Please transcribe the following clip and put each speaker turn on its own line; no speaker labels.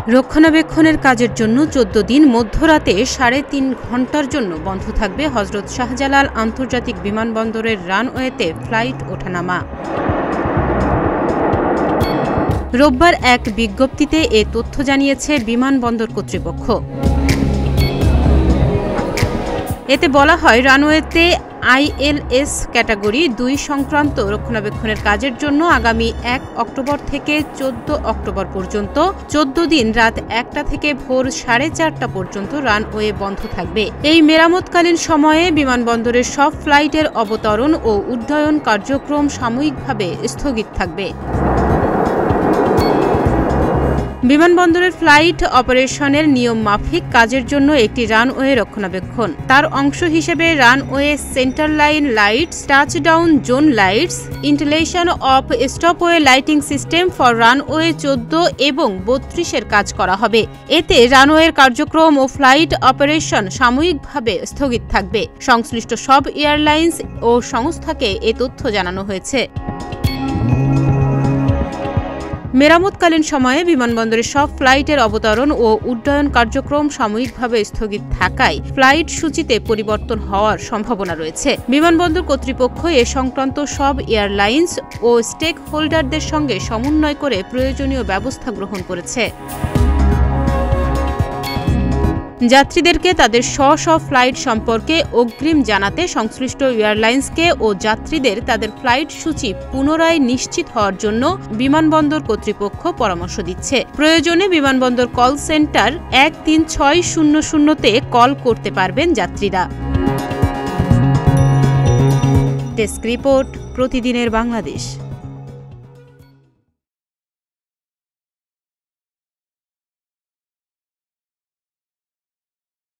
রক্ষণাবেক্ষণের কাজের জন্য ১৪ দিন মধ্যরাতে ৩.৫ ঘণ্টার জন্য বন্ধ থাকবে হযরত শাহজালাল আন্তর্জাতিক বিমানবন্দরের রানওয়েতে ফ্লাইট ওঠানামা। রোববার এক বিজ্ঞপ্তিতে এ তথ্য জানিয়েছে বিমানবন্দর কর্তৃপক্ষ। এতে বলা হয়, রানওয়েতে ILS ক্যাটাগরি ২ সংক্রান্ত রক্ষণাবেক্ষণের কাজের জন্য আগামী ১ অক্টোবর থেকে ১৪ অক্টোবর পর্যন্ত ১৪ দিন রাত ১টা থেকে ভোর ৪:৩০ পর্যন্ত রানওয়ে বন্ধ থাকবে। এই মেরামতকালীন সময়ে বিমানবন্দরের সব ফ্লাইটের অবতরণ ও উড্ডয়ন কার্যক্রম সাময়িকভাবে স্থগিত থাকবে। বিমানবন্দরের ফ্লাইট অপারেশনের নিয়ম মাফিক কাজের জন্য একটি রানওয়ে রক্ষণাবেক্ষণ, তার অংশ হিসেবে runway centre line lights, touchdown zone lights, installation of stopway lighting system for runway ১৪ এবং ৩২-এর কাজ করা হবে। এতে রানওয়ের কার্যক্রম ও ফ্লাইট অপারেশন সাময়িকভাবে স্থগিত থাকবে। সংশ্লিষ্ট সব এয়ারলাইন্স ও সংস্থাকে এ তথ্য জানানো হয়েছে। মেরামতকালীন সময়ে বিমানবন্দরের সব ফ্লাইটের অবতরণ ও উড্ডয়ন কার্যক্রম সাময়িকভাবে স্থগিত থাকায় ফ্লাইট সূচিতে পরিবর্তন হওয়ার সম্ভাবনা রয়েছে। বিমানবন্দর কর্তৃপক্ষ এ সংক্রান্ত সব এয়ারলাইন্স ও স্টেক হোল্ডারদের সঙ্গে সমন্বয় করে প্রয়োজনীয় ব্যবস্থা গ্রহণ করেছে। যাত্রীদেরকে তাদের স্ব ফ্লাইট সম্পর্কে অগ্রিম জানাতে সংশ্লিষ্ট এয়ারলাইন্সকে ও যাত্রীদের তাদের ফ্লাইট সূচি পুনরায় নিশ্চিত হওয়ার জন্য বিমানবন্দর কর্তৃপক্ষ পরামর্শ দিচ্ছে। প্রয়োজনে বিমানবন্দর কল সেন্টার ১৩৬০০-তে কল করতে পারবেন যাত্রীরা। ডেস্ক রিপোর্ট, প্রতিদিনের বাংলাদেশ।